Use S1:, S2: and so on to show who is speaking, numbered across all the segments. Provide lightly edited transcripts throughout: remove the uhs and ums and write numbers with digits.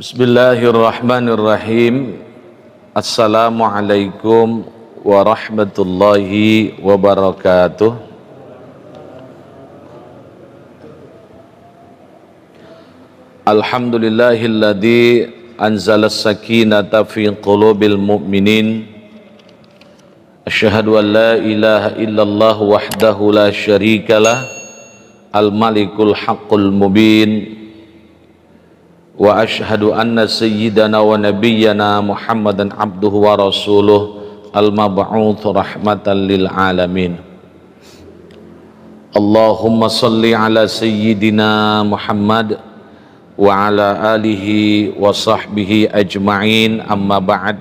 S1: Bismillahirrahmanirrahim. Assalamualaikum warahmatullahi wabarakatuh. Alhamdulillahilladzi anzala as-sakinata fi qulubil mu'minin. Asyhadu an la ilaha illallah wahdahu la syarikalah al-malikul haqqul mubin. Wa ashhadu anna sayyidana wa nabiyyana Muhammadan abduhu wa rasuluh al-mab'uts rahmatan lil alamin. Allahumma salli ala sayyidina Muhammad wa ala alihi wa sahbihi ajma'in, amma ba'd.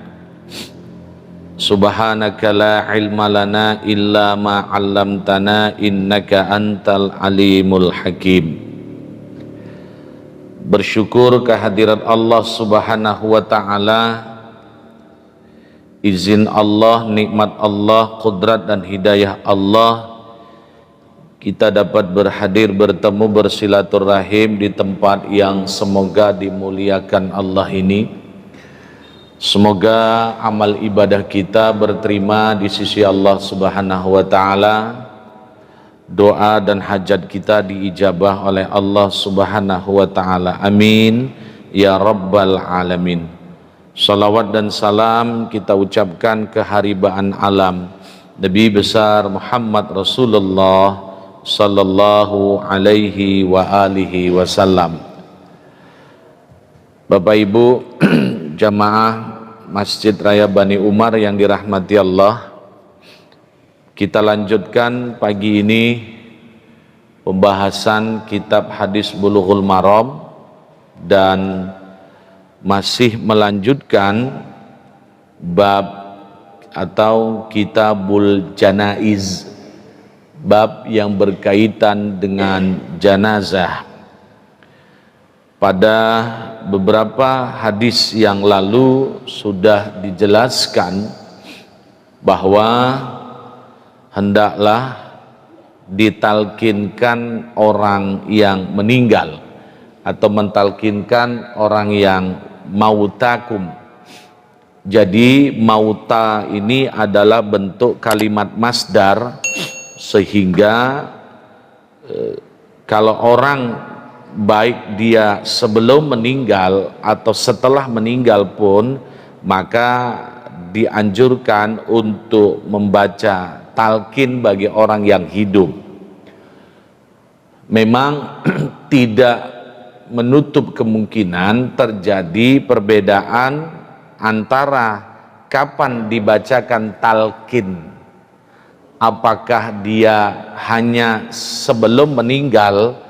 S1: Subhanaka la ilma lana illa ma 'allamtana innaka antal alimul hakim. Bersyukur kehadirat Allah subhanahu wa ta'ala, izin Allah, nikmat Allah, qudrat dan hidayah Allah, kita dapat berhadir, bertemu, bersilaturahim di tempat yang semoga dimuliakan Allah ini. Semoga amal ibadah kita berterima di sisi Allah subhanahu wa ta'ala, doa dan hajat kita diijabah oleh Allah subhanahu wa ta'ala. Amin ya rabbal alamin. Salawat dan salam kita ucapkan keharibaan alam Nabi besar Muhammad Rasulullah sallallahu alaihi wa alihi wasallam. Bapak Ibu jamaah Masjid Raya Bani Umar yang dirahmati Allah, kita lanjutkan pagi ini pembahasan kitab hadis Bulughul Maram dan masih melanjutkan bab atau kitabul janaiz, bab yang berkaitan dengan janazah. Pada beberapa hadis yang lalu sudah dijelaskan bahwa hendaklah ditalkinkan orang yang meninggal atau mentalkinkan orang yang mautakum. Jadi mauta ini adalah bentuk kalimat masdar, sehingga kalau orang baik dia sebelum meninggal atau setelah meninggal pun, maka dianjurkan untuk membaca talqin bagi orang yang hidup. Memang tidak menutup kemungkinan terjadi perbedaan antara kapan dibacakan talqin. Apakah dia hanya sebelum meninggal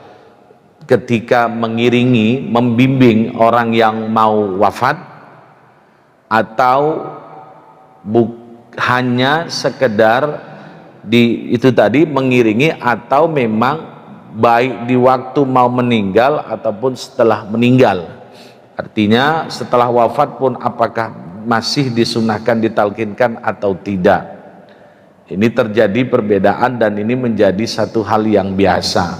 S1: ketika mengiringi, membimbing orang yang mau wafat, atau hanya sekedar itu tadi mengiringi, atau memang baik di waktu mau meninggal ataupun setelah meninggal. Artinya setelah wafat pun apakah masih disunahkan ditalkinkan atau tidak. Ini terjadi perbedaan dan ini menjadi satu hal yang biasa.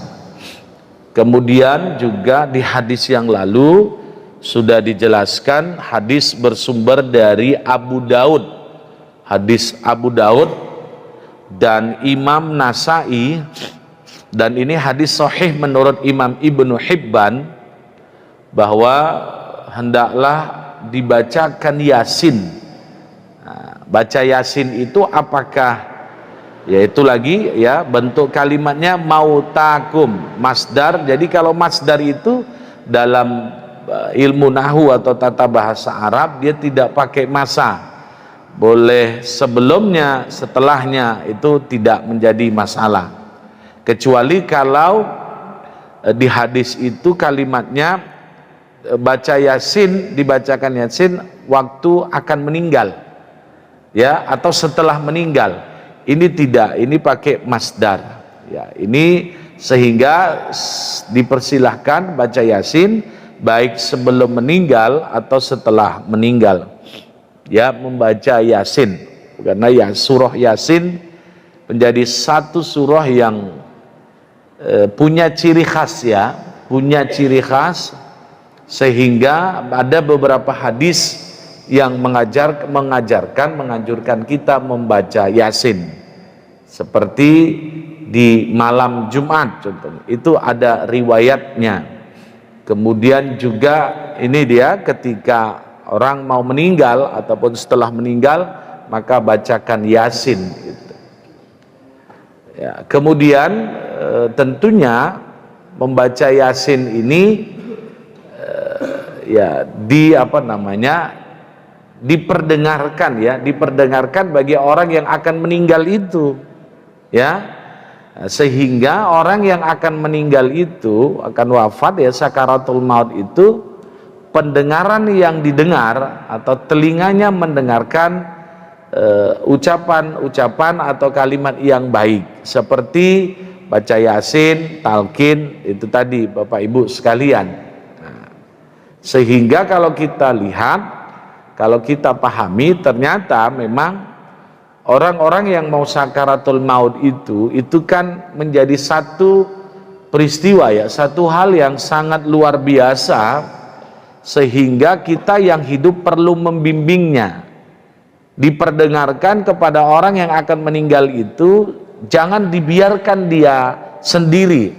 S1: Kemudian juga di hadis yang lalu sudah dijelaskan, hadis bersumber dari Abu Daud, hadis Abu Daud dan Imam Nasai, dan ini hadis sahih menurut Imam Ibnu Hibban, bahwa hendaklah dibacakan Yasin. Nah, baca Yasin itu apakah, yaitu lagi ya bentuk kalimatnya mautakum, masdar. Jadi kalau masdar itu dalam ilmu nahwu atau tata bahasa Arab dia tidak pakai masa. Boleh sebelumnya, setelahnya, itu tidak menjadi masalah. Kecuali kalau di hadis itu kalimatnya baca Yasin, dibacakan Yasin waktu akan meninggal, ya, atau setelah meninggal. Ini tidak, ini pakai masdar. Ya, ini sehingga dipersilahkan baca Yasin baik sebelum meninggal atau setelah meninggal. Ya, membaca Yasin, karena ya surah Yasin menjadi satu surah yang punya ciri khas, ya, punya ciri khas Sehingga ada beberapa hadis yang menganjurkan kita membaca Yasin, seperti di malam Jumat contohnya, itu ada riwayatnya. Kemudian juga ini dia ketika orang mau meninggal ataupun setelah meninggal, maka bacakan Yasin gitu. Ya, kemudian tentunya membaca Yasin ini ya diperdengarkan bagi orang yang akan meninggal itu, ya. Sehingga orang yang akan meninggal itu, akan wafat ya, sakaratul maut itu, pendengaran yang didengar atau telinganya mendengarkan ucapan-ucapan atau kalimat yang baik, seperti baca Yasin, talqin, itu tadi Bapak Ibu sekalian. Nah, sehingga kalau kita lihat, kalau kita pahami, ternyata memang orang-orang yang mau sakaratul maut itu kan menjadi satu peristiwa ya, satu hal yang sangat luar biasa, sehingga kita yang hidup perlu membimbingnya. Diperdengarkan kepada orang yang akan meninggal itu, jangan dibiarkan dia sendiri,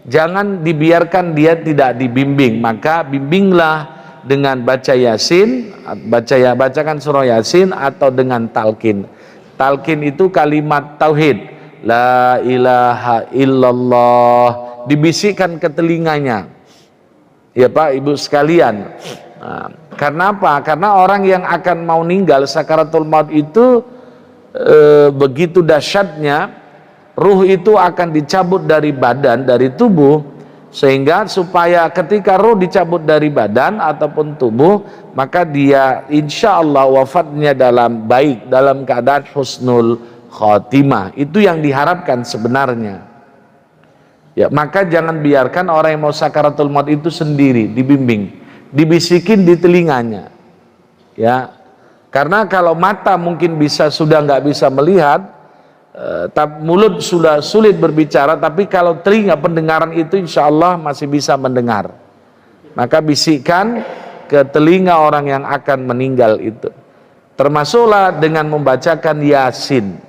S1: jangan dibiarkan dia tidak dibimbing, maka bimbinglah dengan baca Yasin, bacakan surah Yasin, atau dengan talqin. Talqin itu kalimat tauhid, la ilaha illallah, dibisikkan ke telinganya, ya Pak Ibu sekalian. Nah, karena apa? Karena orang yang akan mau meninggal sakaratul maut itu begitu dahsyatnya, ruh itu akan dicabut dari badan, dari tubuh, sehingga supaya ketika ruh dicabut dari badan ataupun tubuh, maka dia insya Allah wafatnya dalam baik, dalam keadaan husnul khotimah. Itu yang diharapkan sebenarnya. Ya, maka jangan biarkan orang yang mau sakaratul maut itu sendiri, dibimbing, dibisikin di telinganya. Ya, karena kalau mata mungkin sudah nggak bisa melihat, mulut sudah sulit berbicara, tapi kalau telinga pendengaran itu insya Allah masih bisa mendengar. Maka bisikkan ke telinga orang yang akan meninggal itu, termasuklah dengan membacakan Yasin.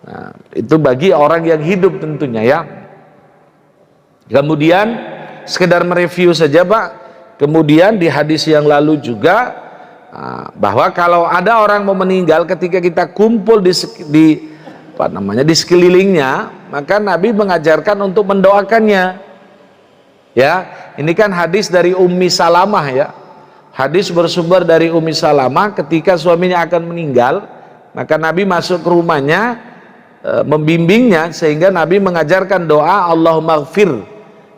S1: Nah, itu bagi orang yang hidup tentunya ya. Kemudian sekedar mereview saja Pak, kemudian di hadis yang lalu juga bahwa kalau ada orang mau meninggal, ketika kita kumpul di sekelilingnya, maka Nabi mengajarkan untuk mendoakannya. Ya, ini kan hadis dari Ummi Salamah ya. Hadis bersumber dari Ummi Salamah, ketika suaminya akan meninggal, maka Nabi masuk ke rumahnya, membimbingnya, sehingga Nabi mengajarkan doa, Allahumma ighfir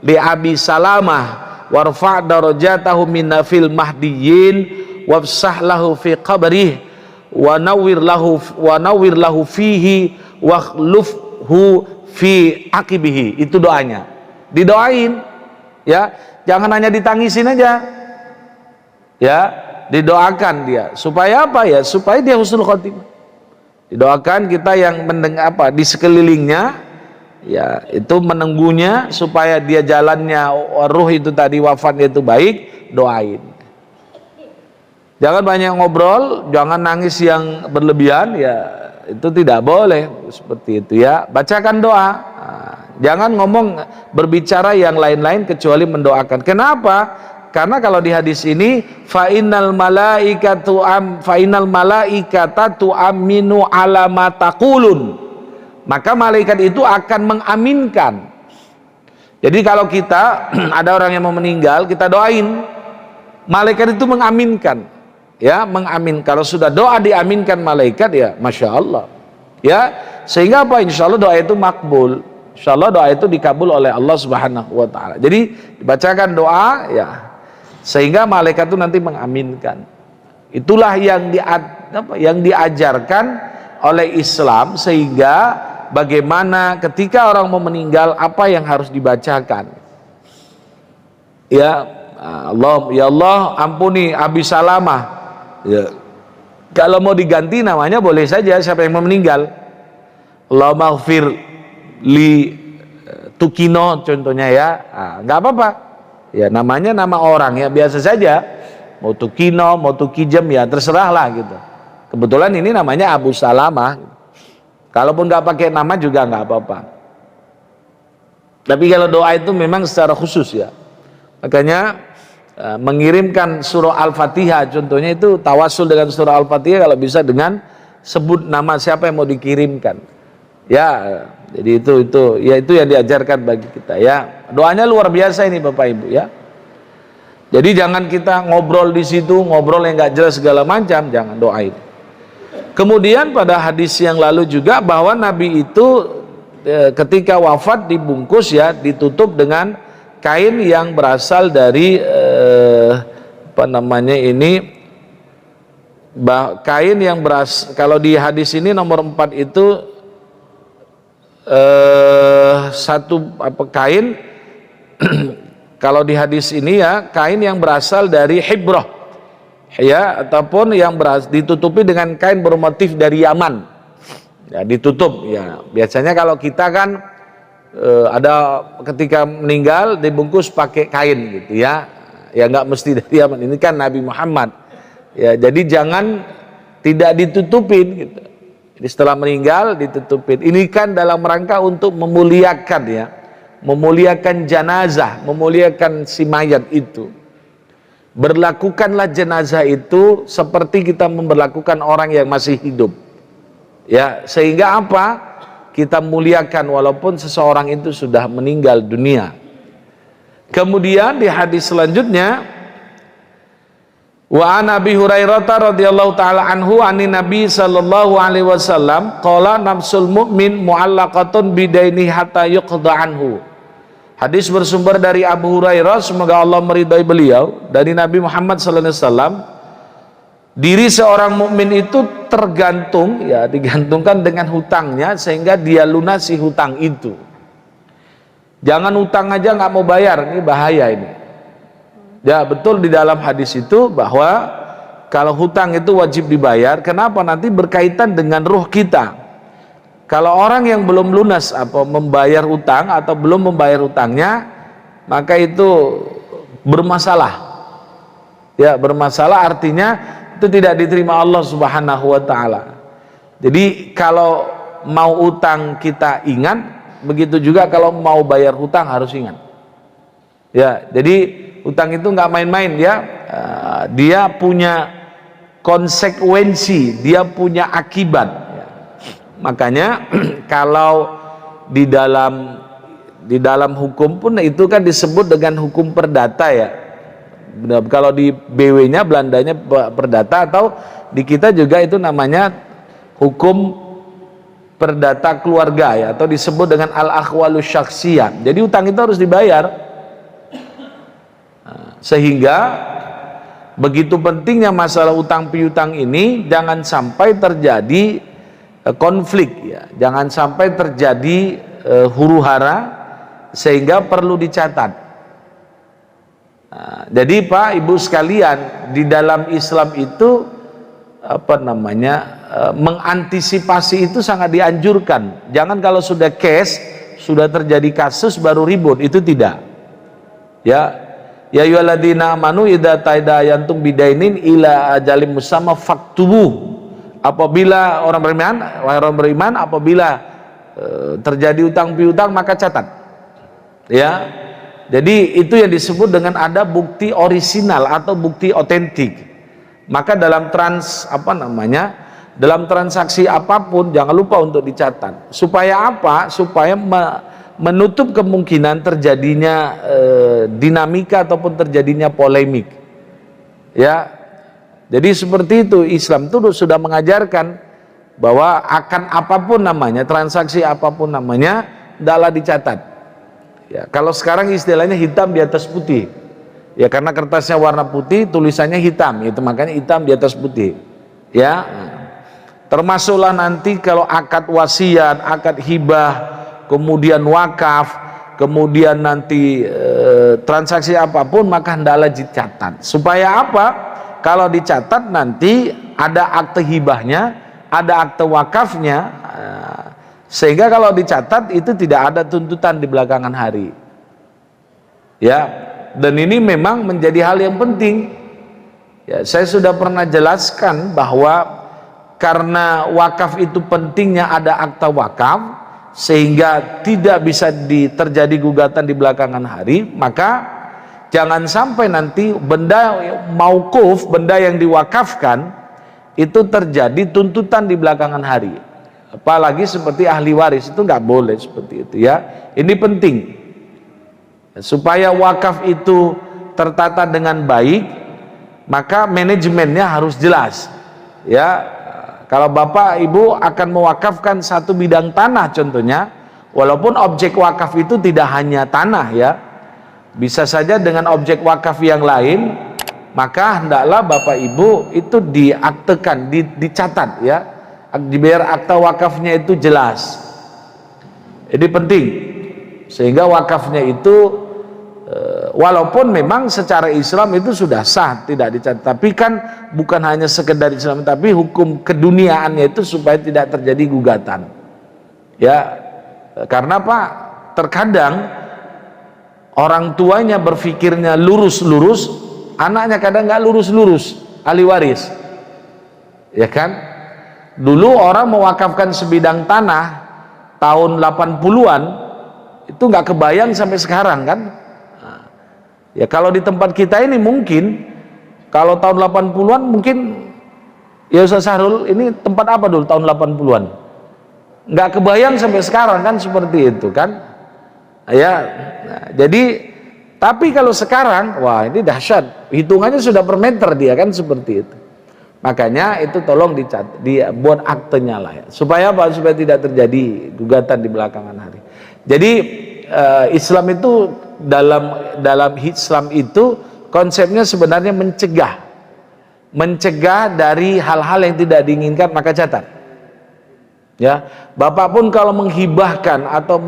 S1: li Abi Salamah warfa' darajatahu minna fil mahdiyyin wafsah lahu fi qabrih wa nawwir lahu fihi wakhlufhu fi aqibihi. Itu doanya, didoain ya, jangan hanya ditangisin aja ya, didoakan dia supaya apa ya, supaya dia husnul khotimah. Didoakan kita yang mendengar di sekelilingnya ya, itu menunggunya supaya dia jalannya ruh itu tadi wafatnya itu baik, doain. Jangan banyak ngobrol, jangan nangis yang berlebihan ya, itu tidak boleh seperti itu ya. Bacakan doa, jangan ngomong berbicara yang lain-lain kecuali mendoakan. Kenapa? Karena kalau di hadis ini fa innal malaikata tu'aminu ala ma taqulun, maka malaikat itu akan mengaminkan. Jadi kalau kita ada orang yang mau meninggal, kita doain, malaikat itu mengaminkan. Ya, mengamin. Kalau sudah doa diaminkan malaikat ya, masya Allah. Ya, sehingga apa? Insya Allah doa itu makbul. Insya Allah doa itu dikabul oleh Allah Subhanahu Wa Taala. Jadi dibacakan doa ya, sehingga malaikat itu nanti mengaminkan. Itulah yang diajarkan oleh Islam, sehingga bagaimana ketika orang mau meninggal apa yang harus dibacakan. Ya Allah, ya Allah ampuni Abi Salamah. Ya, kalau mau diganti namanya boleh saja, siapa yang mau meninggal. Allahumma ighfir li Tukino contohnya ya, nggak apa-apa Ya namanya nama orang ya biasa saja, mau tuh Kino, mau tuh Kijem ya terserahlah gitu. Kebetulan ini namanya Abu Salamah. Kalaupun nggak pakai nama juga nggak apa-apa. Tapi kalau doa itu memang secara khusus ya. Makanya mengirimkan surah Al-Fatihah contohnya itu tawasul dengan surah Al-Fatihah kalau bisa dengan sebut nama siapa yang mau dikirimkan. Ya, jadi itu yang diajarkan bagi kita ya. Doanya luar biasa ini Bapak Ibu ya. Jadi jangan kita ngobrol di situ, ngobrol yang nggak jelas segala macam, jangan doain. Kemudian pada hadis yang lalu juga bahwa Nabi itu ketika wafat dibungkus ya, ditutup dengan kain yang berasal dari kain yang kalau di hadis ini nomor 4 itu kain kalau di hadis ini ya kain yang berasal dari Hibrah ya, ataupun yang ditutupi dengan kain bermotif dari Yaman ya, ditutup ya. Biasanya kalau kita kan ada ketika meninggal dibungkus pakai kain gitu ya, ya nggak mesti dari Yaman, ini kan Nabi Muhammad ya, jadi jangan tidak ditutupin gitu. Jadi setelah meninggal ditutupin. Ini kan dalam rangka untuk memuliakan ya, memuliakan jenazah, memuliakan si mayat itu. Berlakukanlah jenazah itu seperti kita memperlakukan orang yang masih hidup. Ya, sehingga apa? Kita muliakan walaupun seseorang itu sudah meninggal dunia. Kemudian di hadis selanjutnya, wa an Abi Hurairah radhiyallahu taala anhu anin Nabi sallallahu alaihi wasallam qala nafsul mu'min mu'allaqatun bidaini hatta yuqda anhu. Hadis bersumber dari Abu Hurairah, semoga Allah meridai beliau, dari Nabi Muhammad sallallahu alaihi wasallam, diri seorang mukmin itu tergantung ya, digantungkan dengan hutangnya sehingga dia lunasi hutang itu. Jangan hutang aja nggak mau bayar, ini bahaya ini. Ya betul di dalam hadis itu bahwa kalau hutang itu wajib dibayar. Kenapa? Nanti berkaitan dengan ruh kita. Kalau orang yang belum lunas membayar hutang atau belum membayar hutangnya, maka itu bermasalah. Ya bermasalah artinya itu tidak diterima Allah Subhanahu wa taala. Jadi kalau mau utang kita ingat, begitu juga kalau mau bayar hutang harus ingat. Ya, jadi utang itu nggak main-main ya, dia punya konsekuensi, dia punya akibat ya. Makanya kalau di dalam hukum pun itu kan disebut dengan hukum perdata ya. Kalau di BW-nya Belandanya perdata, atau di kita juga itu namanya hukum perdata keluarga ya, atau disebut dengan al-akhwalus syakhsiyah. Jadi utang itu harus dibayar. Sehingga begitu pentingnya masalah utang piutang ini, jangan sampai terjadi konflik ya, jangan sampai terjadi huru-hara, sehingga perlu dicatat. Jadi Pak Ibu sekalian, di dalam Islam itu mengantisipasi itu sangat dianjurkan. Jangan kalau sudah case, sudah terjadi kasus baru ribut, itu tidak ya. Ya ayyuhalladzina amanu idza tadayantum bidainin ila ajalin musamma faktubuh. Apabila orang beriman, apabila terjadi utang piutang maka catat. Ya. Jadi itu yang disebut dengan ada bukti orisinal atau bukti otentik. Maka dalam dalam transaksi apapun jangan lupa untuk dicatat. Supaya apa? Supaya menutup kemungkinan terjadinya dinamika ataupun terjadinya polemik ya. Jadi seperti itu, Islam itu sudah mengajarkan bahwa akan apapun namanya, transaksi apapun namanya, hendaklah dicatat ya. Kalau sekarang istilahnya hitam di atas putih ya, karena kertasnya warna putih, tulisannya hitam, itu makanya hitam di atas putih ya. Termasuklah nanti kalau akad wasiat, akad hibah, kemudian wakaf, kemudian nanti transaksi apapun, maka hendaklah dicatat. Supaya apa? Kalau dicatat nanti ada akte hibahnya, ada akte wakafnya, sehingga kalau dicatat itu tidak ada tuntutan di belakangan hari. Ya, Dan ini memang menjadi hal yang penting. Ya, saya sudah pernah jelaskan bahwa karena wakaf itu pentingnya ada akta wakaf, sehingga tidak bisa terjadi gugatan di belakangan hari, maka jangan sampai nanti benda mauquf, benda yang diwakafkan itu terjadi tuntutan di belakangan hari. Apalagi seperti ahli waris, itu nggak boleh seperti itu ya. Ini penting supaya wakaf itu tertata dengan baik, maka manajemennya harus jelas ya. Kalau bapak ibu akan mewakafkan satu bidang tanah contohnya, walaupun objek wakaf itu tidak hanya tanah ya, bisa saja dengan objek wakaf yang lain, maka hendaklah bapak ibu itu diaktekan, dicatat ya, biar akta wakafnya itu jelas. Ini penting, sehingga wakafnya itu walaupun memang secara Islam itu sudah sah, tidak dicatat, tapi kan bukan hanya sekedar Islam, tapi hukum keduniaannya itu supaya tidak terjadi gugatan ya. Karena Pak, terkadang orang tuanya berpikirnya lurus-lurus, anaknya kadang nggak lurus-lurus, ahli waris ya kan. Dulu orang mewakafkan sebidang tanah tahun 80-an itu nggak kebayang sampai sekarang kan. Ya kalau di tempat kita ini mungkin kalau tahun 80-an mungkin ya Ustaz Sahrul, ini tempat apa dulu tahun 80-an? Nggak kebayang sampai sekarang kan, seperti itu kan. Ya, nah, jadi tapi kalau sekarang, wah ini dahsyat, hitungannya sudah per meter dia kan, seperti itu. Makanya itu tolong dibuat aktenya lah ya. Supaya apa? Supaya tidak terjadi gugatan di belakangan hari. Jadi Islam itu dalam Islam itu konsepnya sebenarnya mencegah dari hal-hal yang tidak diinginkan, maka catat ya. Bapak pun kalau menghibahkan atau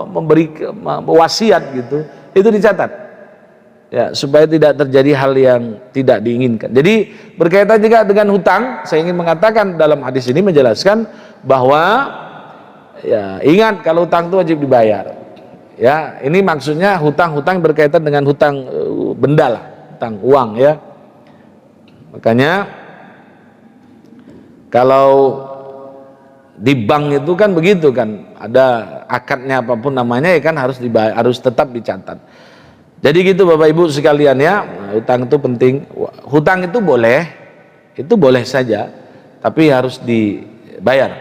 S1: memberi wasiat gitu, itu dicatat ya, supaya tidak terjadi hal yang tidak diinginkan. Jadi berkaitan juga dengan hutang, saya ingin mengatakan dalam hadis ini menjelaskan bahwa ya, ingat kalau hutang itu wajib dibayar. Ya, ini maksudnya hutang-hutang berkaitan dengan hutang benda lah, hutang uang ya. Makanya kalau di bank itu kan begitu kan, ada akadnya apapun namanya ya kan, harus dibayar, harus tetap dicatat. Jadi gitu Bapak Ibu sekalian ya, hutang itu penting. Hutang itu boleh saja, tapi harus dibayar.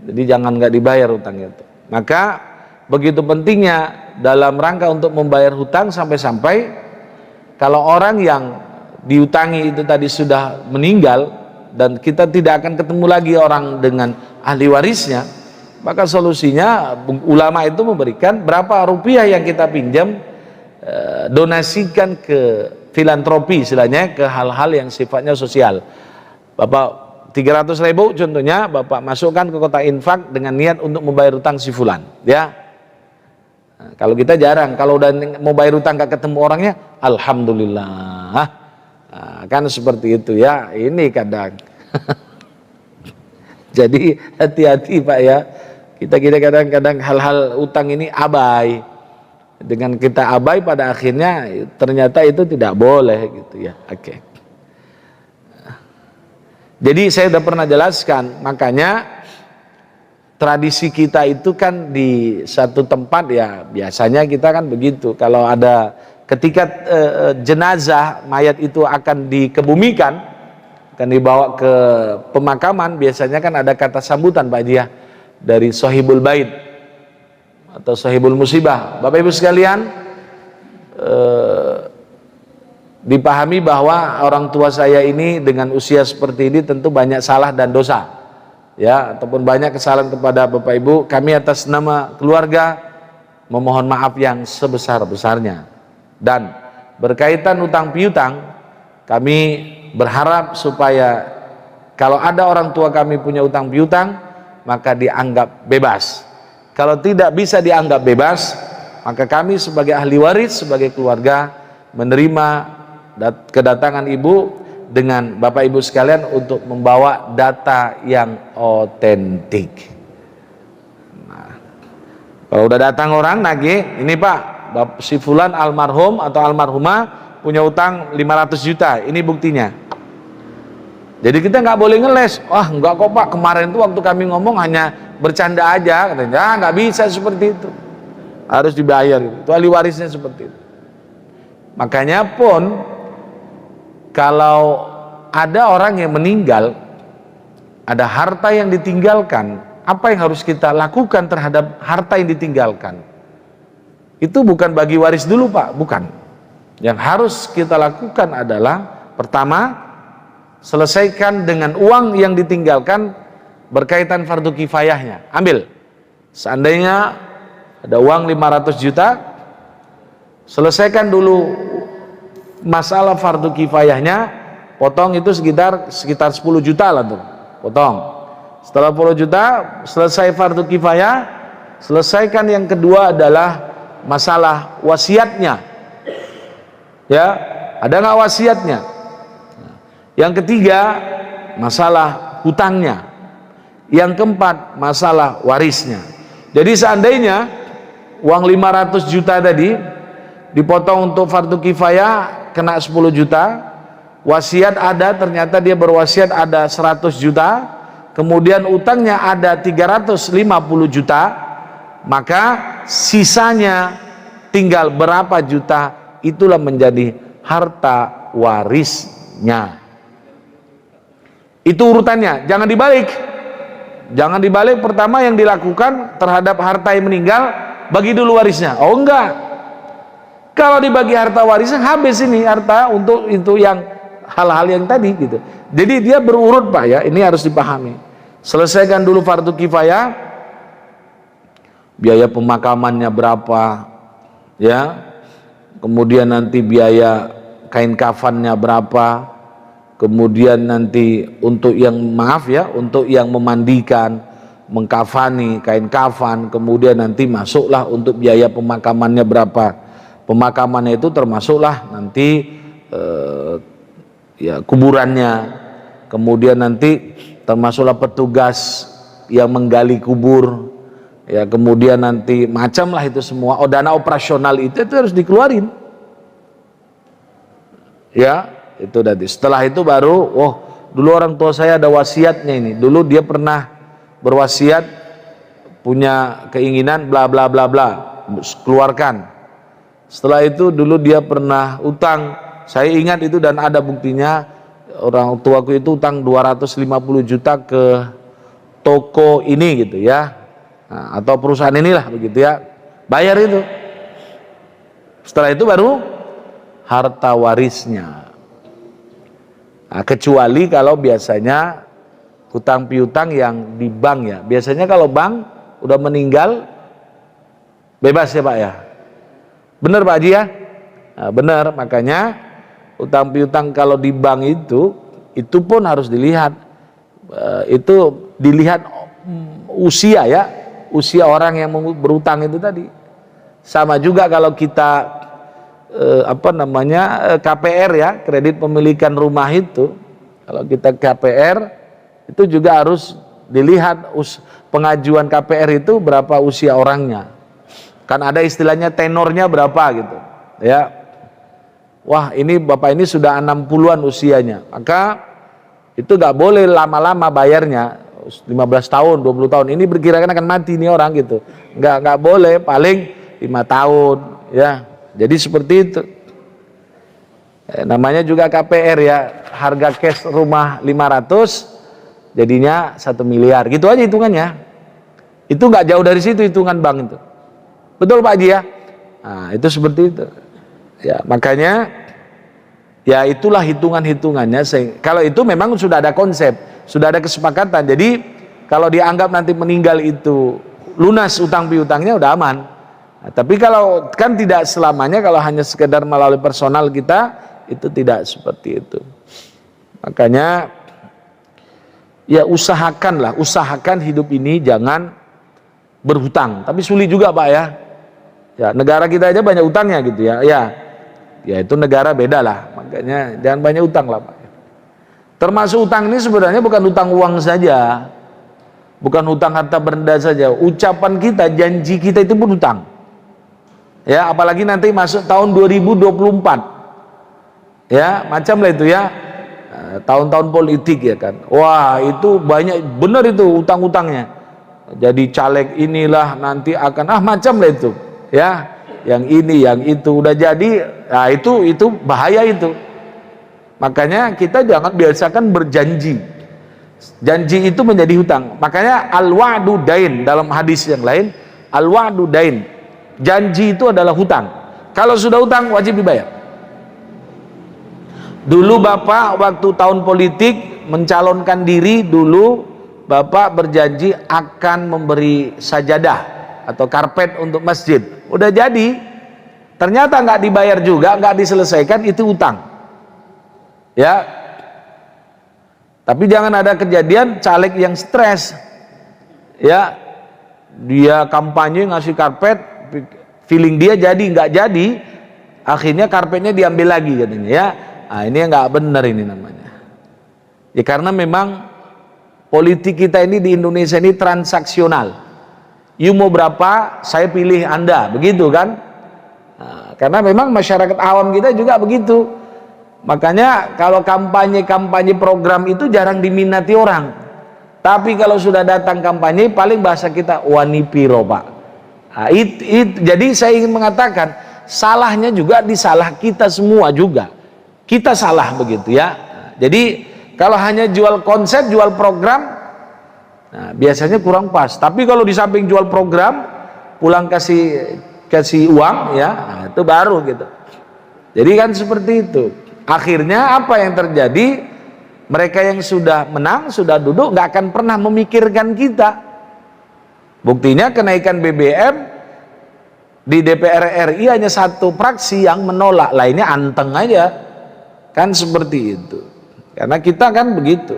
S1: Jadi jangan nggak dibayar hutang itu. Maka begitu pentingnya dalam rangka untuk membayar hutang, sampai-sampai kalau orang yang diutangi itu tadi sudah meninggal dan kita tidak akan ketemu lagi orang dengan ahli warisnya, maka solusinya ulama itu memberikan berapa rupiah yang kita pinjam, donasikan ke filantropi istilahnya, ke hal-hal yang sifatnya sosial. Bapak 300.000 contohnya Bapak masukkan ke kotak infak dengan niat untuk membayar hutang si fulan ya. Nah, kalau kita jarang, kalau udah mau bayar hutang gak ketemu orangnya, alhamdulillah. Nah, kan seperti itu ya. Ini kadang jadi hati-hati Pak ya. Kita kadang-kadang hal-hal utang ini abai. Dengan kita abai, pada akhirnya ternyata itu tidak boleh gitu ya. Oke. Jadi saya sudah pernah jelaskan, makanya tradisi kita itu kan di satu tempat ya, biasanya kita kan begitu, kalau ada ketika jenazah mayat itu akan dikebumikan, akan dibawa ke pemakaman, biasanya kan ada kata sambutan Pak Dia dari Sohibul Bait atau Sohibul Musibah. Bapak Ibu sekalian, dipahami bahwa orang tua saya ini dengan usia seperti ini tentu banyak salah dan dosa ya, ataupun banyak kesalahan kepada Bapak Ibu. Kami atas nama keluarga memohon maaf yang sebesar-besarnya. Dan berkaitan utang piutang, kami berharap supaya kalau ada orang tua kami punya utang piutang, maka dianggap bebas. Kalau tidak bisa dianggap bebas, maka kami sebagai ahli waris, sebagai keluarga menerima kedatangan ibu dengan Bapak Ibu sekalian untuk membawa data yang otentik. Nah, kalau udah datang orang nagih, ini Pak, si fulan almarhum atau almarhumah punya utang 500 juta, ini buktinya. Jadi kita nggak boleh ngeles, wah nggak kok Pak, kemarin tuh waktu kami ngomong hanya bercanda aja, katanya, nggak bisa seperti itu, harus dibayar, itu ahli warisnya seperti itu. Makanya pun kalau ada orang yang meninggal, ada harta yang ditinggalkan, apa yang harus kita lakukan terhadap harta yang ditinggalkan? Itu bukan bagi waris dulu Pak, bukan. Yang harus kita lakukan adalah pertama, selesaikan dengan uang yang ditinggalkan berkaitan fardu kifayahnya. Ambil. Seandainya ada uang 500 juta, selesaikan dulu masalah fardu kifayahnya, potong itu sekitar 10 juta lah tuh. Potong. Setelah 10 juta, selesai fardu kifayah, selesaikan yang kedua adalah masalah wasiatnya. Ya, ada nggak wasiatnya? Yang ketiga, masalah hutangnya. Yang keempat, masalah warisnya. Jadi seandainya uang 500 juta tadi dipotong untuk fardu kifayah kena 10 juta, wasiat ada, ternyata dia berwasiat ada 100 juta, kemudian utangnya ada 350 juta, maka sisanya tinggal berapa juta, itulah menjadi harta warisnya. Itu urutannya, jangan dibalik. Jangan dibalik, pertama yang dilakukan terhadap harta yang meninggal, bagi dulu warisnya. Oh enggak. Kalau dibagi harta warisnya, habis ini harta untuk itu yang hal-hal yang tadi gitu. Jadi dia berurut Pak ya, ini harus dipahami. Selesaikan dulu fardu kifayah, biaya pemakamannya berapa, ya. Kemudian nanti biaya kain kafannya berapa. Kemudian nanti untuk yang untuk yang memandikan, mengkafani, kain kafan, kemudian nanti masuklah untuk biaya pemakamannya berapa. Pemakamannya itu termasuklah nanti ya kuburannya, kemudian nanti termasuklah petugas yang menggali kubur, ya kemudian nanti macam lah itu semua. Dana operasional itu harus dikeluarin, ya. Itu tadi. Setelah itu baru, dulu orang tua saya ada wasiatnya ini. Dulu dia pernah berwasiat punya keinginan bla bla bla bla, keluarkan. Setelah itu dulu dia pernah utang. Saya ingat itu dan ada buktinya, orang tuaku itu utang 250 juta ke toko ini gitu ya. Nah, atau perusahaan inilah begitu ya. Bayar itu. Setelah itu baru harta warisnya. Nah, kecuali kalau biasanya hutang piutang yang di bank ya. Biasanya kalau bank udah meninggal bebas ya Pak ya. Benar Pak Haji ya? Nah, benar, makanya hutang piutang kalau di bank itu pun harus dilihat. Itu dilihat usia ya. Usia orang yang berutang itu tadi. Sama juga kalau kita KPR ya, kredit pemilikan rumah itu, kalau kita KPR itu juga harus dilihat pengajuan KPR itu berapa usia orangnya, kan ada istilahnya tenornya berapa gitu ya. Wah ini bapak ini sudah 60-an usianya, maka itu gak boleh lama-lama bayarnya, 15 tahun 20 tahun ini berkirakan akan mati nih orang gitu, nggak boleh, paling 5 tahun ya. Jadi seperti itu. Namanya juga KPR ya, harga cash rumah 500 jadinya 1 miliar, gitu aja hitungannya. Itu nggak jauh dari situ hitungan bank itu. Betul Pak Haji ya? Nah, itu seperti itu. Ya, makanya ya itulah hitungan-hitungannya. Kalau itu memang sudah ada konsep, sudah ada kesepakatan. Jadi kalau dianggap nanti meninggal itu lunas utang piutangnya udah aman. Nah, tapi kalau kan tidak selamanya, kalau hanya sekedar melalui personal kita, itu tidak seperti itu. Makanya ya usahakan hidup ini jangan berhutang. Tapi sulit juga Pak ya. Ya negara kita aja banyak utangnya gitu ya. Ya itu negara beda lah. Makanya jangan banyak utang lah Pak. Termasuk utang ini sebenarnya bukan utang uang saja, bukan utang harta benda saja. Ucapan kita, janji kita itu pun utang. Ya, apalagi nanti masuk tahun 2024. Ya, macam lah itu ya. Tahun-tahun politik ya kan. Wah, itu banyak benar itu utang-utangnya. Jadi caleg inilah nanti akan macam lah itu. Ya, yang ini, yang itu udah jadi. Nah, itu bahaya itu. Makanya kita jangan biasakan berjanji. Janji itu menjadi hutang. Makanya al-wa'du dain, dalam hadis yang lain, al-wa'du dain. Janji itu adalah hutang. Kalau sudah hutang wajib dibayar. Dulu Bapak waktu tahun politik mencalonkan diri, dulu Bapak berjanji akan memberi sajadah atau karpet untuk masjid. Udah jadi, ternyata nggak dibayar juga, nggak diselesaikan, itu hutang. Ya. Tapi jangan ada kejadian caleg yang stres. Ya. Dia kampanye ngasih karpet, feeling dia jadi, nggak jadi, akhirnya karpetnya diambil lagi katanya ya. Nah, ini nggak benar ini namanya. Ya karena memang politik kita ini di Indonesia ini transaksional. You mau berapa, saya pilih Anda, begitu kan? Nah, karena memang masyarakat awam kita juga begitu. Makanya kalau kampanye program itu jarang diminati orang. Tapi kalau sudah datang kampanye, paling bahasa kita wanipiro Pak. Nah, jadi saya ingin mengatakan salahnya juga disalah kita semua juga. Kita salah begitu ya. Jadi kalau hanya jual konsep, jual program, nah, biasanya kurang pas. Tapi kalau di samping jual program, pulang kasih uang ya, nah, itu baru gitu. Jadi kan seperti itu. Akhirnya apa yang terjadi? Mereka yang sudah menang, sudah duduk, nggak akan pernah memikirkan kita. Buktinya kenaikan BBM di DPR RI hanya satu fraksi yang menolak, lainnya anteng aja. Kan seperti itu. Karena kita kan begitu.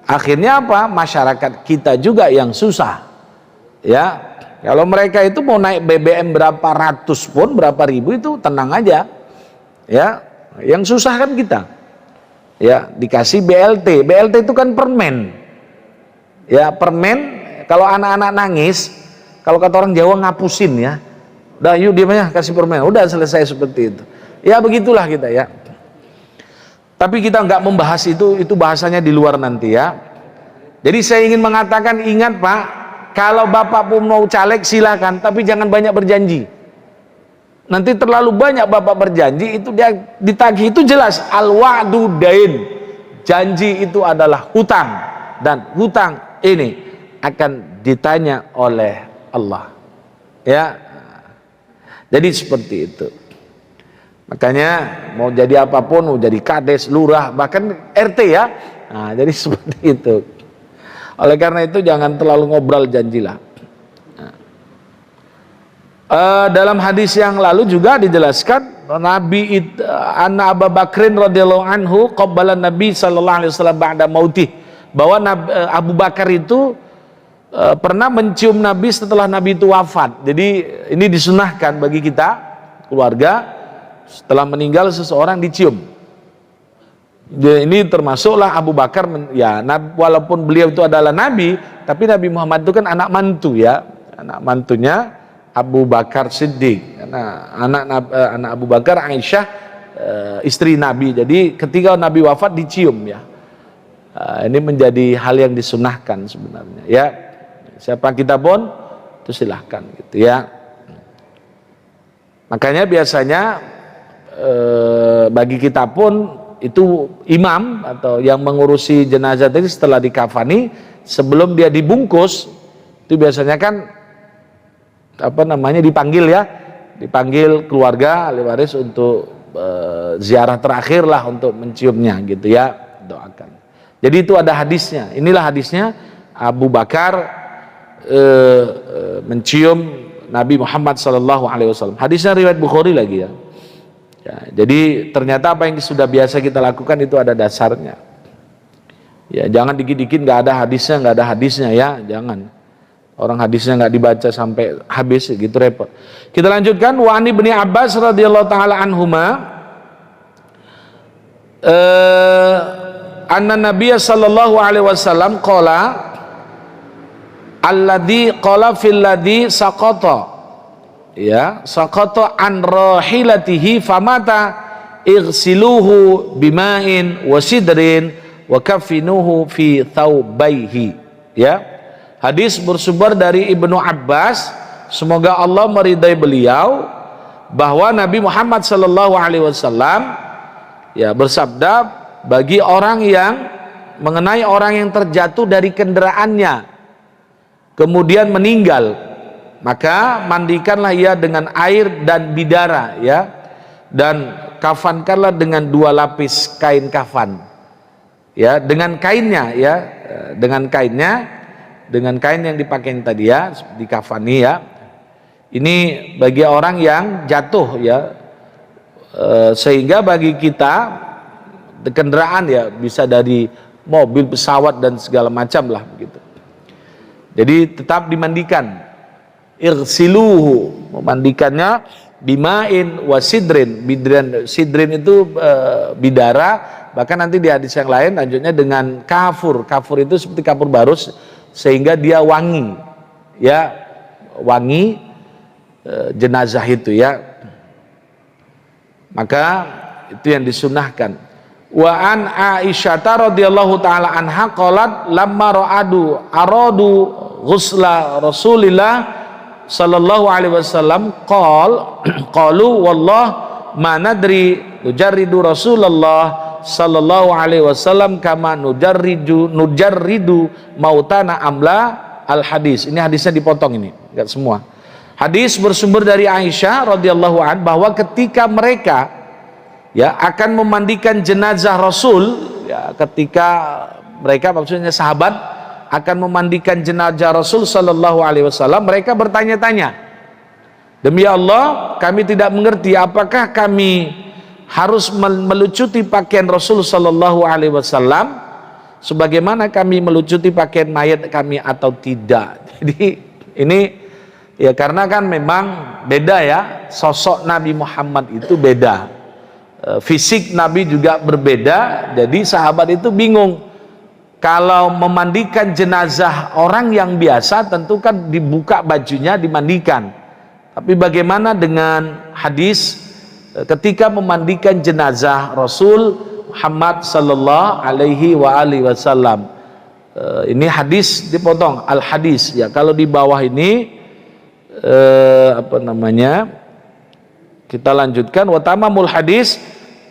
S1: Akhirnya apa? Masyarakat kita juga yang susah. Ya. Kalau mereka itu mau naik BBM berapa ratus pun, berapa ribu itu tenang aja. Ya. Yang susah kan kita. Ya, dikasih BLT. BLT itu kan permen. Ya, permen kalau anak-anak nangis, kalau kata orang Jawa ngapusin ya. Udah yuk diam aja kasih permen. Udah selesai seperti itu. Ya begitulah kita ya. Tapi kita nggak membahas itu bahasanya di luar nanti ya. Jadi saya ingin mengatakan, ingat Pak, kalau Bapak pun mau caleg silakan, tapi jangan banyak berjanji. Nanti terlalu banyak Bapak berjanji, itu dia ditagih, itu jelas al-wa'du dain. Janji itu adalah hutang, dan hutang ini akan ditanya oleh Allah. Ya. Jadi seperti itu. Makanya mau jadi apapun, mau jadi kades, lurah, bahkan RT ya. Nah, jadi seperti itu. Oleh karena itu jangan terlalu ngobrol janjilah. Dalam hadis yang lalu juga dijelaskan Anna Abu Bakrin radhiyallahu anhu qabbala Nabi sallallahu alaihi wasallam ba'da mautih, bahwa Abu Bakar itu pernah mencium Nabi setelah Nabi itu wafat. Jadi ini disunahkan bagi kita keluarga, setelah meninggal seseorang dicium. Ini termasuklah Abu Bakar ya, walaupun beliau itu adalah Nabi, tapi Nabi Muhammad itu kan anak mantu ya, anak mantunya Abu Bakar Siddiq. Karena anak Abu Bakar Aisyah istri Nabi. Jadi ketika Nabi wafat dicium ya. Ini menjadi hal yang disunahkan sebenarnya ya. Siapa kita pun itu silahkan gitu ya. Makanya biasanya bagi kita pun itu imam atau yang mengurusi jenazah tadi setelah dikafani, sebelum dia dibungkus itu biasanya kan dipanggil ya, dipanggil keluarga ahli waris untuk ziarah terakhir lah, untuk menciumnya gitu ya, doakan. Jadi itu ada hadisnya. Inilah hadisnya, Abu Bakar mencium Nabi Muhammad SAW. Hadisnya riwayat Bukhari lagi ya. Ya, jadi ternyata apa yang sudah biasa kita lakukan itu ada dasarnya. Ya, jangan dikit-dikit nggak ada hadisnya ya, jangan. Orang hadisnya nggak dibaca sampai habis gitu, repot. Kita lanjutkan. Wa ani bin Abbas radhiyallahu taala anhuma anna Nabiy sallallahu alaihi wasallam qala alladzi qala fil ladzi saqata ya saqata an rahilatihi famata igsiluhu bima'in wasidrin wa kafinuhu fi thawbaihi. Ya, hadis bersumber dari Ibnu Abbas, semoga Allah meridai beliau, bahwa Nabi Muhammad sallallahu alaihi wasallam ya bersabda, bagi orang yang mengenai orang yang terjatuh dari kendaraannya kemudian meninggal, maka mandikanlah ia dengan air dan bidara, ya, dan kafankanlah dengan 2 lapis kain kafan, ya, dengan kainnya, ya, dengan kain yang dipakai tadi, ya, dikafani, ya. Ini bagi orang yang jatuh, ya, sehingga bagi kita kendaraan, ya, bisa dari mobil, pesawat dan segala macam lah begitu. Jadi tetap dimandikan. Irsiluhu, memandikannya bima'in wasidrin. Sidrin itu bidara, bahkan nanti di hadis yang lain lanjutnya dengan kafur. Kafur itu seperti kapur barus, sehingga dia wangi, ya, wangi jenazah itu, ya. Maka itu yang disunahkan. Wa an Aisyah radhiyallahu taala anha qalat lamma aradu ghusla Rasulillah sallallahu alaihi wasallam qalu wallah ma nadri nujarridu Rasulullah sallallahu alaihi wasallam kama nujarridu mautana amla al hadis. Ini hadisnya dipotong, ini enggak semua. Hadis bersumber dari Aisyah radhiyallahu an bahwa ketika mereka, ya, akan memandikan jenazah Rasul, ya, ketika mereka, maksudnya sahabat, akan memandikan jenazah Rasul sallallahu alaihi wasallam, mereka bertanya-tanya, demi Allah kami tidak mengerti apakah kami harus melucuti pakaian Rasul sallallahu alaihi wasallam sebagaimana kami melucuti pakaian mayat kami atau tidak. Jadi ini, ya, karena kan memang beda, ya, sosok Nabi Muhammad itu beda, fisik Nabi juga berbeda. Jadi sahabat itu bingung, kalau memandikan jenazah orang yang biasa tentu kan dibuka bajunya, dimandikan, tapi bagaimana dengan hadis ketika memandikan jenazah Rasul Muhammad sallallahu alaihi wasallam? Ini hadis dipotong, al hadis, ya. Kalau di bawah ini apa namanya, kita lanjutkan. Wa tamamul hadis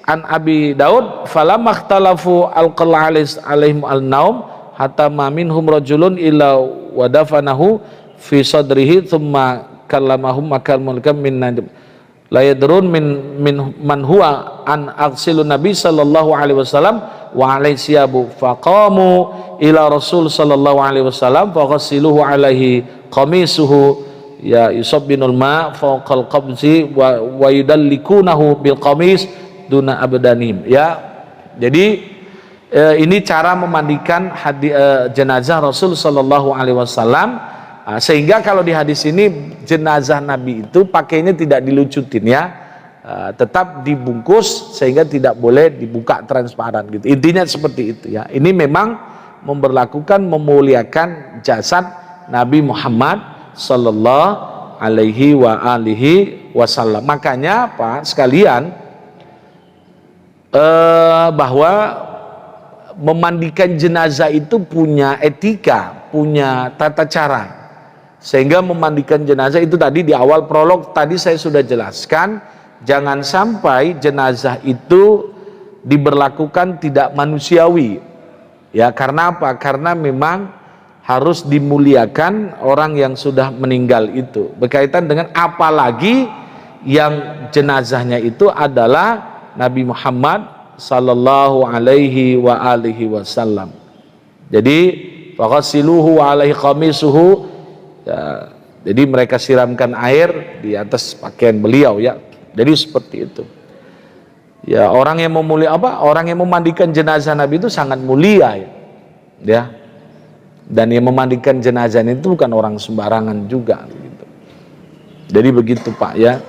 S1: an Abi Daud falamma ikhtalafu alqalalis alaihim al-naum hatta ma minhum rajulun illa wadafanahu fi sadrihi thumma kallamahum makal mulkam min najm la yadrun min man huwa an aghsilun nabi sallallahu alaihi wasallam wa alaihi siyabu faqamu ila rasul sallallahu alaihi wasallam faghsiluhu alaihi qamisuhu, ya, yusabbinul ma fawqal qabzi wa yudallikunahu bil qamis duna abdanim, ya. Jadi ini cara memandikan jenazah Rasul sallallahu alaihi wasallam, sehingga kalau di hadis ini jenazah Nabi itu pakainya tidak dilucutin, ya, tetap dibungkus sehingga tidak boleh dibuka transparan gitu. Intinya seperti itu, ya. Ini memang memberlakukan, memuliakan jasad Nabi Muhammad sallallahu alaihi wasallam. Makanya Pak sekalian, bahwa memandikan jenazah itu punya etika, punya tata cara, sehingga memandikan jenazah itu tadi di awal prolog tadi saya sudah jelaskan, jangan sampai jenazah itu diberlakukan tidak manusiawi, ya. Karena apa? Karena memang harus dimuliakan orang yang sudah meninggal itu, berkaitan dengan apalagi yang jenazahnya itu adalah Nabi Muhammad sallallahu alaihi wasallam. Jadi faghsiluhu alaihi qamisuhu, ya, jadi mereka siramkan air di atas pakaian beliau, ya. Jadi seperti itu, ya. Orang yang orang yang memandikan jenazah Nabi itu sangat mulia, ya. Dan yang memandikan jenazah itu bukan orang sembarangan juga gitu. Jadi begitu Pak, ya.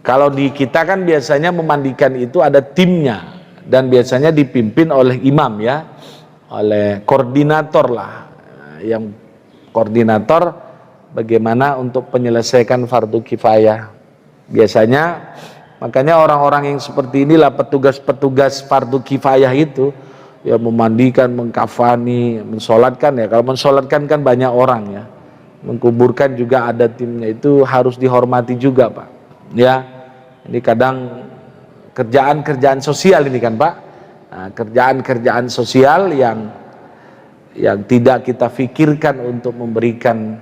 S1: Kalau di kita kan biasanya memandikan itu ada timnya, dan biasanya dipimpin oleh imam, ya, oleh koordinator lah. Yang koordinator bagaimana untuk menyelesaikan fardu kifayah. Biasanya makanya orang-orang yang seperti inilah petugas-petugas fardu kifayah itu, ya memandikan, mengkafani, mensolatkan. Ya kalau mensolatkan kan banyak orang ya, mengkuburkan juga ada timnya, itu harus dihormati juga Pak. Ya, ini kadang kerjaan-kerjaan sosial ini kan Pak, nah, kerjaan-kerjaan sosial yang tidak kita pikirkan untuk memberikan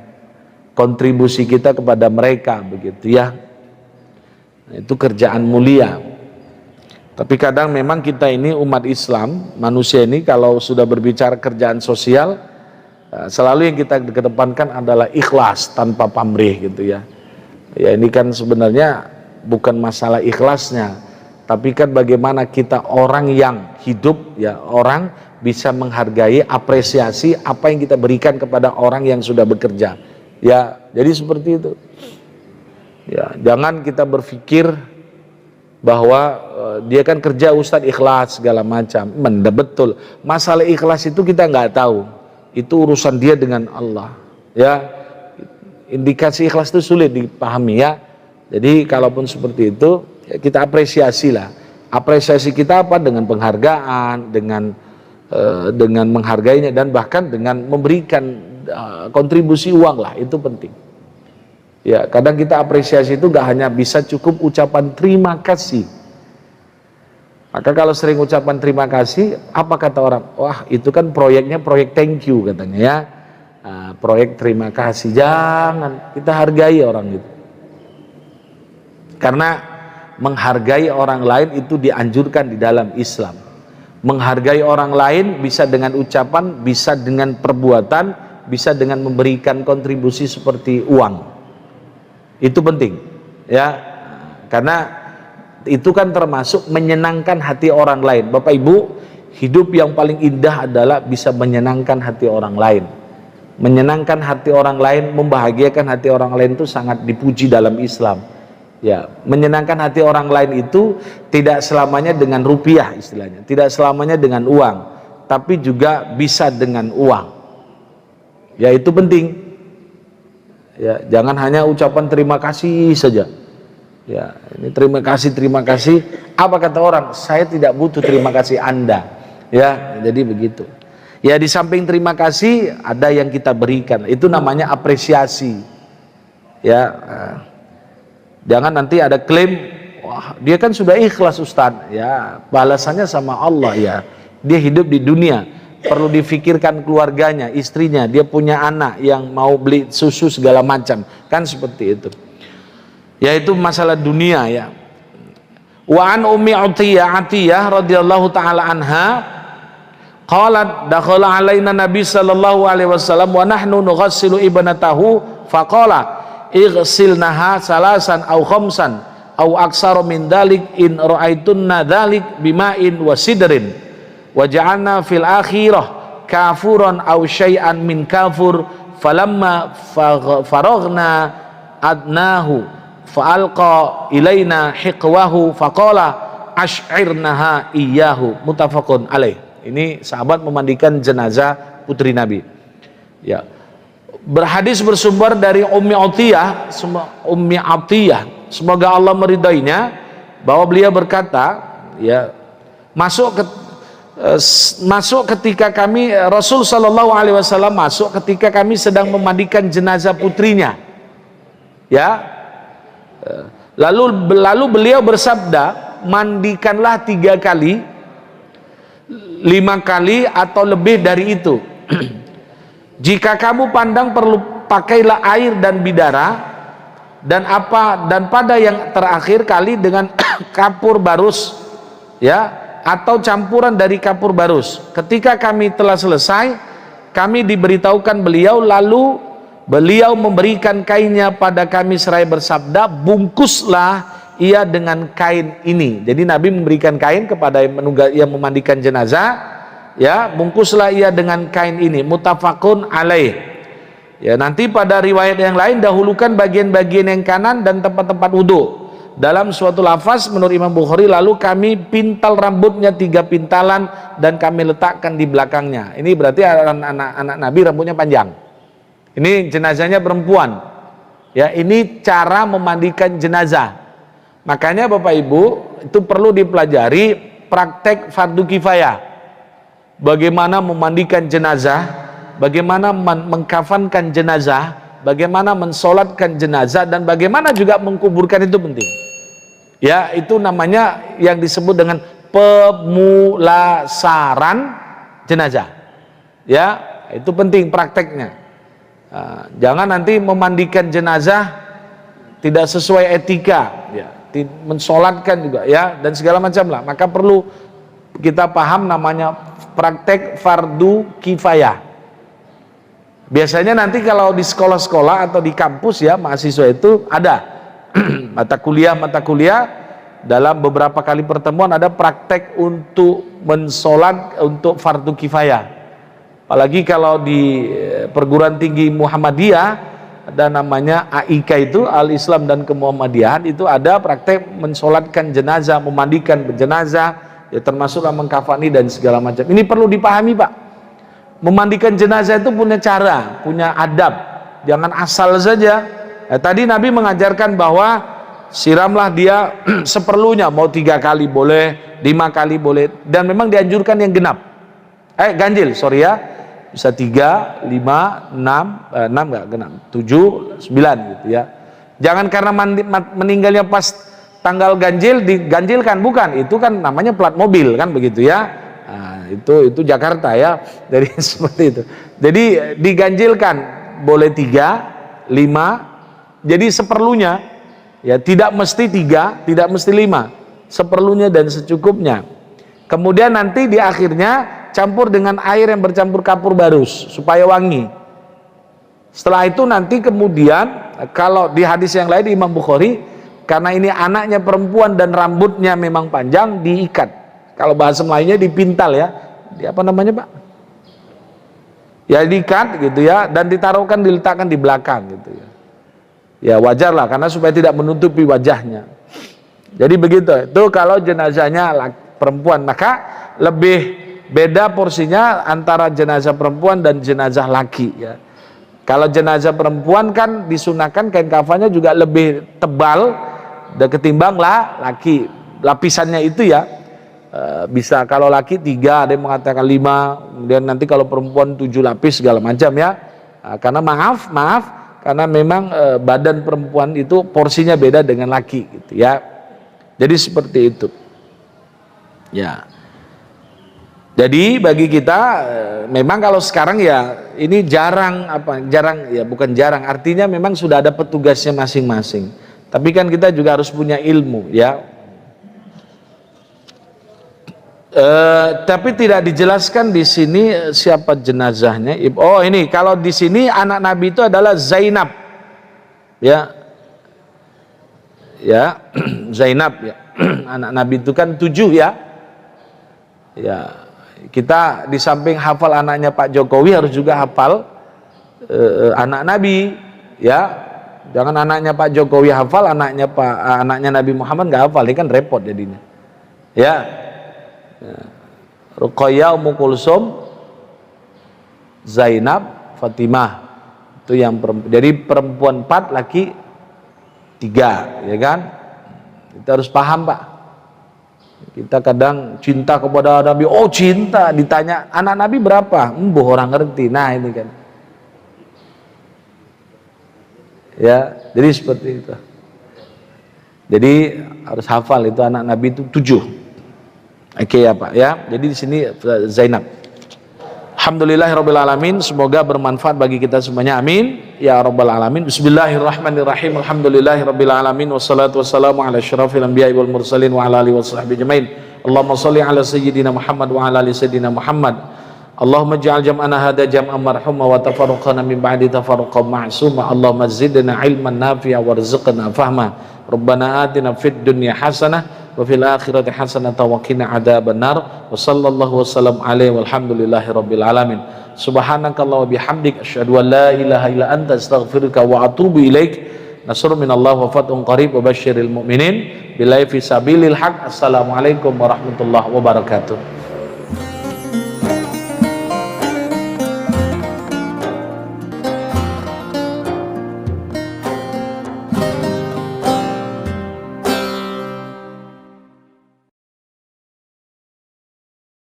S1: kontribusi kita kepada mereka, begitu ya. Nah, itu kerjaan mulia. Tapi kadang memang kita ini umat Islam, manusia ini kalau sudah berbicara kerjaan sosial, selalu yang kita kedepankan adalah ikhlas tanpa pamrih gitu ya. Ya ini kan sebenarnya bukan masalah ikhlasnya, tapi kan bagaimana kita orang yang hidup ya, orang bisa menghargai, apresiasi apa yang kita berikan kepada orang yang sudah bekerja. Ya, jadi seperti itu. Ya, jangan kita berpikir bahwa dia kan kerja Ustadz ikhlas segala macam. Betul. Masalah ikhlas itu kita nggak tahu. Itu urusan dia dengan Allah. Ya, indikasi ikhlas itu sulit dipahami ya. Jadi kalaupun seperti itu, ya kita apresiasi lah. Apresiasi kita apa? Dengan penghargaan, dengan menghargainya, dan bahkan dengan memberikan kontribusi uang lah, itu penting. Ya, kadang kita apresiasi itu gak hanya bisa cukup ucapan terima kasih. Maka kalau sering ucapan terima kasih, apa kata orang? Wah, itu kan proyeknya proyek thank you katanya ya. Nah, proyek terima kasih. Jangan, kita hargai orang itu. Karena menghargai orang lain itu dianjurkan di dalam Islam. Menghargai orang lain bisa dengan ucapan, bisa dengan perbuatan, bisa dengan memberikan kontribusi seperti uang. Itu penting ya, karena itu kan termasuk menyenangkan hati orang lain. Bapak Ibu, hidup yang paling indah adalah bisa menyenangkan hati orang lain. Menyenangkan hati orang lain, membahagiakan hati orang lain itu sangat dipuji dalam Islam. Ya, menyenangkan hati orang lain itu tidak selamanya dengan rupiah istilahnya, tidak selamanya dengan uang, tapi juga bisa dengan uang. Ya, itu penting. Ya, jangan hanya ucapan terima kasih saja. Ya, ini terima kasih. Apa kata orang? Saya tidak butuh terima kasih Anda. Ya, jadi begitu. Ya, di samping terima kasih ada yang kita berikan. Itu namanya apresiasi. Ya. Jangan nanti ada klaim, wah dia kan sudah ikhlas Ustadz, ya balasannya sama Allah ya. Dia hidup di dunia, perlu difikirkan keluarganya, istrinya, dia punya anak yang mau beli susu segala macam, kan seperti itu. Yaitu masalah dunia ya. Wa an Ummi Atiyah radhiyallahu taala anha qalat dakhala alaina Nabi sallallahu alaihi wasallam wa nahnu nughassilu ibnatahu faqala ighsilnaha salasan aw khamsan aw aksara min dalik in ra'aitunna dalik bima'in wa sidrin wa ja'alna fil akhirah kafuran aw syai'an min kafur falamma faraghna adnahu fa'alqa ilaina hiqwahu faqala ash'irnaha iyyahu muttafaqun alaih. Ini sahabat memandikan jenazah putri Nabi ya. Berhadis bersumber dari Ummi Atiyah, semoga Allah meridainya, bahwa beliau berkata, ya masuk ketika kami Rasul Shallallahu Alaihi Wasallam masuk ketika kami sedang memandikan jenazah putrinya, ya. Lalu beliau bersabda, mandikanlah 3 kali, 5 kali atau lebih dari itu. Jika kamu pandang perlu, pakailah air dan bidara, dan pada yang terakhir kali dengan kapur barus ya, atau campuran dari kapur barus. Ketika kami telah selesai, kami diberitahukan beliau, lalu beliau memberikan kainnya pada kami seraya bersabda, bungkuslah ia dengan kain ini. Jadi Nabi memberikan kain kepada yang memandikan jenazah, ya, bungkuslah ia dengan kain ini, muttafaqun alaih. Ya, nanti pada riwayat yang lain dahulukan bagian-bagian yang kanan dan tempat-tempat wudhu. Dalam suatu lafaz menurut Imam Bukhari, lalu kami pintal rambutnya 3 pintalan dan kami letakkan di belakangnya. Ini berarti anak-anak Nabi rambutnya panjang. Ini jenazahnya perempuan. Ya, ini cara memandikan jenazah. Makanya Bapak Ibu itu perlu dipelajari praktek fardu kifayah. Bagaimana memandikan jenazah, bagaimana mengkafankan jenazah, bagaimana mensolatkan jenazah, dan bagaimana juga mengkuburkan, itu penting. Ya, itu namanya yang disebut dengan pemulasaran jenazah. Ya, itu penting prakteknya. Jangan nanti memandikan jenazah tidak sesuai etika, ya, mensolatkan juga, ya, dan segala macam lah. Maka perlu kita paham namanya praktek fardu kifayah. Biasanya nanti kalau di sekolah-sekolah atau di kampus, ya, mahasiswa itu ada mata kuliah dalam beberapa kali pertemuan ada praktek untuk mensolat untuk fardu kifayah. Apalagi kalau di perguruan tinggi Muhammadiyah ada namanya AIK, itu Al-Islam dan Kemuhammadiyahan, itu ada praktek mensolatkan jenazah, memandikan jenazah, ya, termasuklah mengkafani dan segala macam. Ini perlu dipahami, Pak. Memandikan jenazah itu punya cara, punya adab, jangan asal saja. Tadi Nabi mengajarkan bahwa siramlah dia seperlunya, mau 3 kali boleh, 5 kali boleh, dan memang dianjurkan yang genap, ganjil, sorry ya, bisa 3, 5, 6, 6 enggak genap, 7, 9 gitu ya. Jangan karena meninggalnya pas tanggal ganjil diganjilkan, bukan, itu kan namanya plat mobil kan begitu ya. Nah, itu Jakarta ya. Jadi seperti itu. Jadi diganjilkan boleh 3, 5. Jadi seperlunya, ya, tidak mesti 3, tidak mesti 5. Seperlunya dan secukupnya. Kemudian nanti di akhirnya campur dengan air yang bercampur kapur barus supaya wangi. Setelah itu nanti kemudian, kalau di hadis yang lain di Imam Bukhari, karena ini anaknya perempuan dan rambutnya memang panjang, diikat. Kalau bahasa Melayunya dipintal, ya. Di apa namanya, Pak? Ya, diikat gitu ya, dan ditaruhkan, diletakkan di belakang gitu ya. Ya wajar lah, karena supaya tidak menutupi wajahnya. Jadi begitu. Itu kalau jenazahnya perempuan, maka lebih beda porsinya antara jenazah perempuan dan jenazah laki, ya. Kalau jenazah perempuan kan disunahkan kain kafannya juga lebih tebal ketimbang laki, lapisannya itu, ya. Bisa kalau laki 3, ada yang mengatakan 5, kemudian nanti kalau perempuan 7 lapis segala macam, ya. Karena maaf, karena memang badan perempuan itu porsinya beda dengan laki gitu, ya. Jadi seperti itu, ya. Jadi bagi kita memang kalau sekarang, ya, ini jarang ya, bukan jarang, artinya memang sudah ada petugasnya masing-masing. Tapi kan kita juga harus punya ilmu, ya. Tapi tidak dijelaskan di sini siapa jenazahnya. Oh, ini kalau di sini anak Nabi itu adalah Zainab, ya. Ya, Zainab, ya. Anak Nabi itu kan 7, ya. Ya. Kita di samping hafal anaknya Pak Jokowi harus juga hafal anak Nabi, ya. Jangan anaknya Pak Jokowi hafal, anaknya Nabi Muhammad nggak hafal, ini kan repot jadinya, ya. Ruqayyah, Ummu Kulsum, Zainab, Fatimah, itu yang perempuan. Jadi perempuan 4, laki 3, ya kan. Kita harus paham, Pak. Kita kadang cinta kepada Nabi, oh cinta, ditanya anak Nabi berapa, orang ngerti. Nah ini kan, ya, jadi seperti itu. Jadi harus hafal itu anak Nabi itu 7. Oke, ya Pak, ya. Jadi di sini Zainab. Alhamdulillahirabbil alamin, semoga bermanfaat bagi kita semuanya, amin ya rabbal alamin. Bismillahirrahmanirrahim. Alhamdulillahirabbil alamin, wassalatu wassalamu ala asyrafil anbiya'i wal mursalin wa ala alihi washabbihi ajmain. Allahumma shalli ala sayyidina Muhammad wa ala ali sayyidina Muhammad. Allahumma ij'al jam'ana hadha jam'an marhuma wa tafarruqana min ba'di tafarruqan ma'suma. Allahumma zidna ilman nafi'a warzuqna fahma. Rabbana atina fid dunya hasanah wa fil akhirati hasanatan wa qina adzabannar. Wa sallallahu wasallam alaihi walhamdulillahi rabbil alamin. Subhanakallah wa bihamdik asyhadu an la ilaha illa anta astaghfiruka wa atubu ilaik. Nasrun minallah wa fathun qarib wa basyiril mu'minin billahi fi sabilil haq. Assalamualaikum warahmatullahi wabarakatuh.